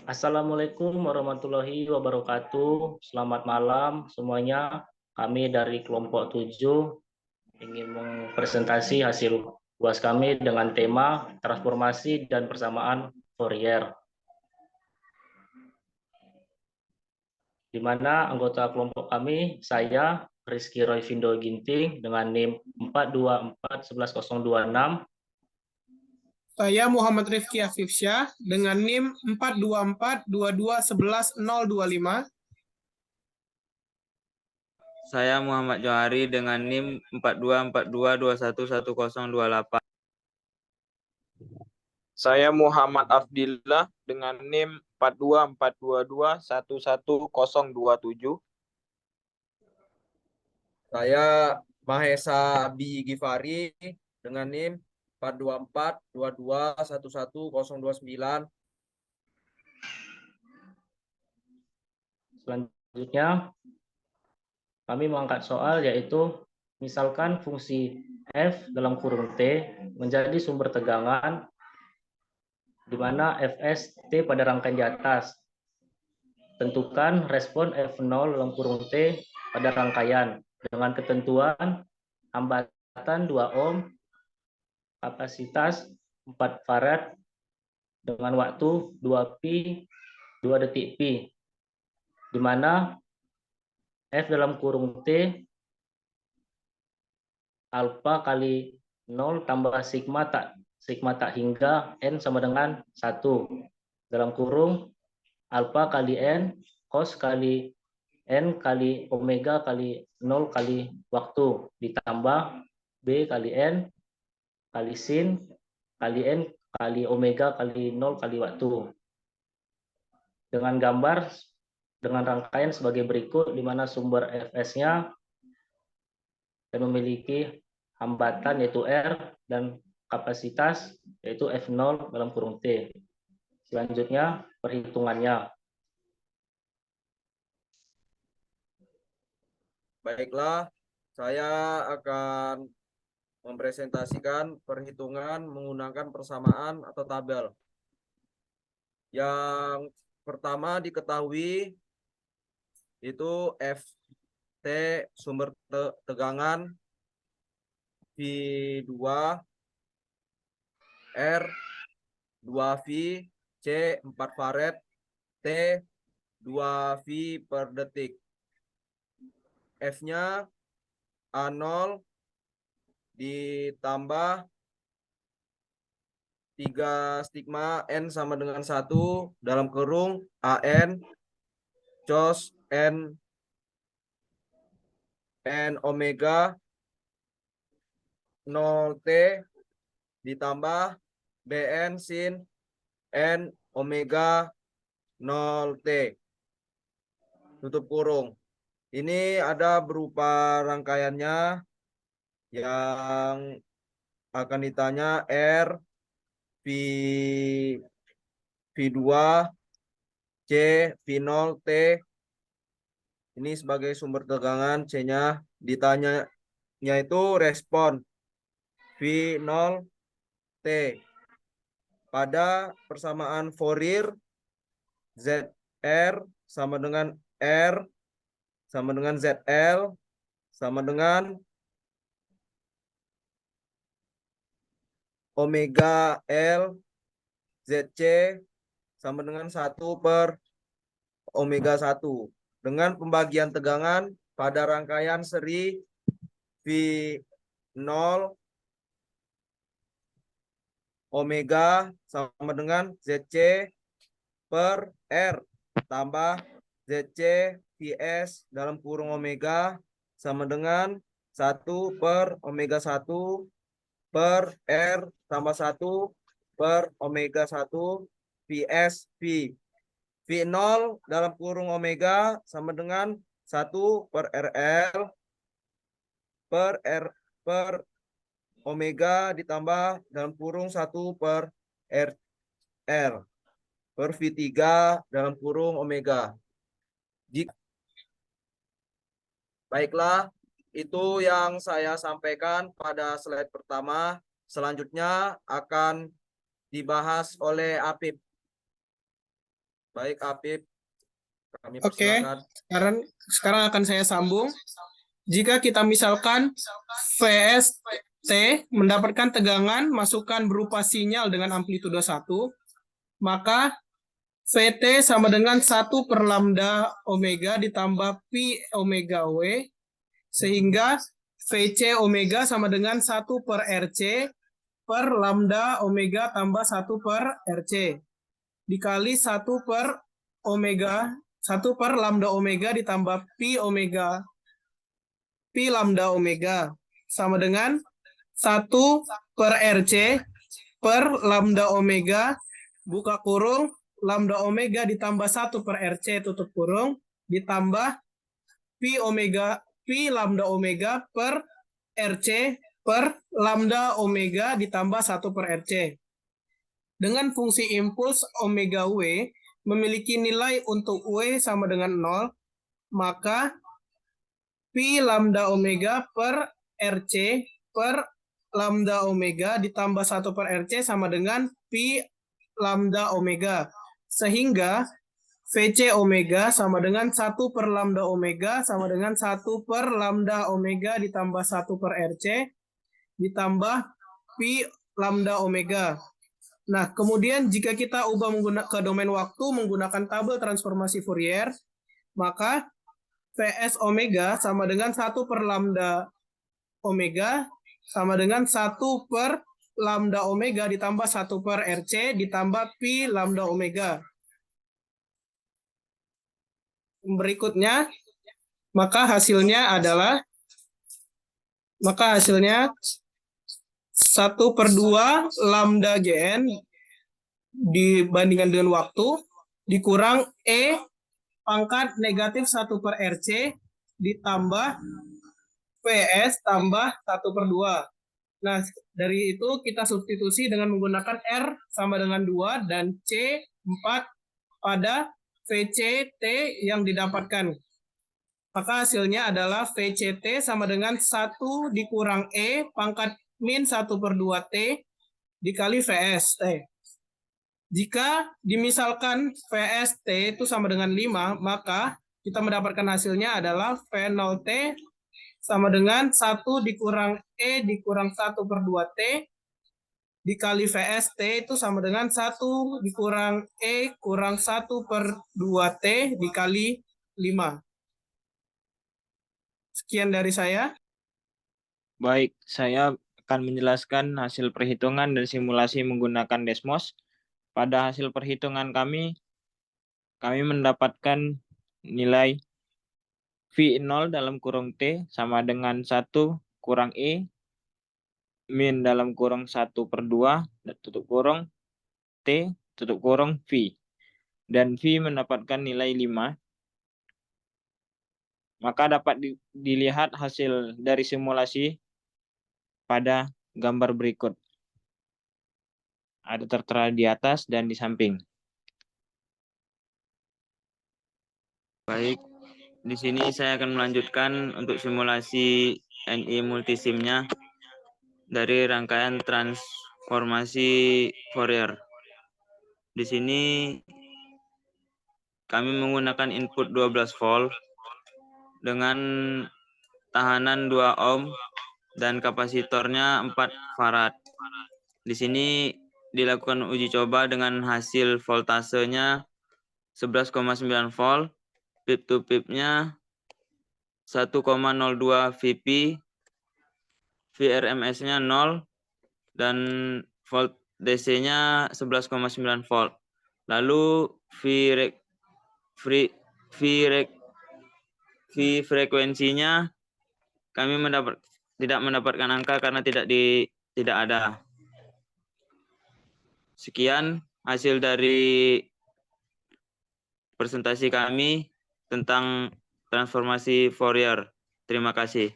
Assalamualaikum warahmatullahi wabarakatuh. Selamat malam semuanya. Kami dari kelompok 7 ingin mempresentasi hasil UAS kami dengan tema transformasi dan persamaan Fourier, di mana anggota kelompok kami, saya Rizky Royvindo Ginting dengan NIM 4241126. Saya Muhammad Rifki Afifsyah dengan NIM 42422111025. Saya Muhammad Johari dengan NIM 4242211028. Saya Muhammad Afdillah dengan NIM 42422111027. Saya Mahesa Bi Gifari dengan NIM 42422111029. Selanjutnya, kami mengangkat soal yaitu misalkan fungsi f dalam kurung t menjadi sumber tegangan di mana Fs T pada rangkaian di atas. Tentukan respon F0 dalam kurung T pada rangkaian dengan ketentuan hambatan 2 ohm, kapasitas 4 farad dengan waktu 2 pi 2 detik pi, di mana F dalam kurung T alfa kali 0 tambah sigma tak hingga N sama dengan 1 dalam kurung alfa kali N cos kali N kali omega kali 0 kali waktu ditambah B kali N kali sin kali N kali omega kali 0 kali waktu, dengan gambar dengan rangkaian sebagai berikut, di mana sumber Fs-nya dan memiliki hambatan yaitu R dan kapasitas yaitu F0 dalam kurung T. Selanjutnya perhitungannya. Baiklah, saya akan mempresentasikan perhitungan menggunakan persamaan atau tabel. Yang pertama diketahui itu Ft sumber tegangan, V2, R 2V, C 4 farad, T 2V per detik. F-nya A0 ditambah 3 stigma N sama dengan 1 dalam kurung AN cos N omega 0T ditambah BN sin N omega 0T tutup kurung. Ini ada berupa rangkaiannya yang akan ditanya R V2 C V0 T. Ini sebagai sumber tegangan, C-nya ditanya itu respon V0 T. Pada persamaan Fourier ZR sama dengan R sama dengan ZL sama dengan omega L ZC sama dengan 1 per omega 1. Dengan pembagian tegangan pada rangkaian seri V0 omega sama dengan ZC per R tambah ZC Vs dalam kurung omega sama dengan 1 per omega 1 per R tambah 1 per omega 1 Vs V. V0 dalam kurung omega sama dengan 1 per RL per R per omega ditambah dalam kurung 1 per RL per V3 dalam kurung omega. Baiklah, itu yang saya sampaikan pada slide pertama. Selanjutnya akan dibahas oleh Apip. Baik, Apip. Kami Oke. persilakan. Sekarang akan saya sambung. Jika kita misalkan VST mendapatkan tegangan masukan berupa sinyal dengan amplitudo 1, maka VT sama dengan 1 per lambda omega ditambah pi omega W, sehingga VC omega sama dengan 1 per RC per lambda omega tambah 1 per RC dikali 1 per omega, 1 per lambda omega ditambah pi lambda omega sama dengan 1 per RC per lambda omega buka kurung lambda omega ditambah 1 per RC tutup kurung ditambah pi lambda omega per RC per lambda omega ditambah 1 per RC. Dengan fungsi impuls omega W memiliki nilai untuk W sama dengan 0, maka pi lambda omega per RC per lambda omega ditambah 1 per RC sama dengan pi lambda omega. Sehingga VC omega sama dengan 1 per lambda omega sama dengan 1 per lambda omega ditambah 1 per RC ditambah pi lambda omega. Nah, kemudian jika kita ubah ke domain waktu menggunakan tabel transformasi Fourier, maka Vs omega sama dengan 1 per lambda omega sama dengan 1 per lambda omega ditambah 1 per RC ditambah pi lambda omega. Berikutnya, maka hasilnya 1/2 lambda Gn dibandingkan dengan waktu dikurang E pangkat negatif 1 per RC ditambah Vs tambah 1/2. Nah, dari itu kita substitusi dengan menggunakan R sama dengan 2 dan C 4 pada VCT yang didapatkan. Maka hasilnya adalah VCT sama dengan 1 dikurang E pangkat min 1/2T dikali VST. Jika dimisalkan VST itu sama dengan 5, maka kita mendapatkan hasilnya adalah V0T sama dengan 1 dikurang E dikurang 1/2T dikali VST itu sama dengan 1 dikurang E kurang 1/2T dikali 5. Sekian dari saya. Baik, saya akan menjelaskan hasil perhitungan dan simulasi menggunakan Desmos. Pada hasil perhitungan kami mendapatkan nilai V0 dalam kurung T sama dengan 1 kurang E min dalam kurung 1/2 tutup kurung T tutup kurung V. Dan V mendapatkan nilai 5. Maka dapat dilihat hasil dari simulasi pada gambar berikut. Ada tertera di atas dan di samping. Baik, di sini saya akan melanjutkan untuk simulasi NI multisimnya dari rangkaian transformasi Fourier. Di sini kami menggunakan input 12 volt dengan tahanan 2 ohm dan kapasitornya 4 farad. Di sini dilakukan uji coba dengan hasil voltasenya 11,9 volt, peak to peak-nya 1,02 Vp, VRMS-nya 0, dan volt DC-nya 11,9 volt. Lalu V frekuensinya kami tidak mendapatkan angka karena tidak ada. Sekian hasil dari presentasi kami tentang transformasi Fourier. Terima kasih.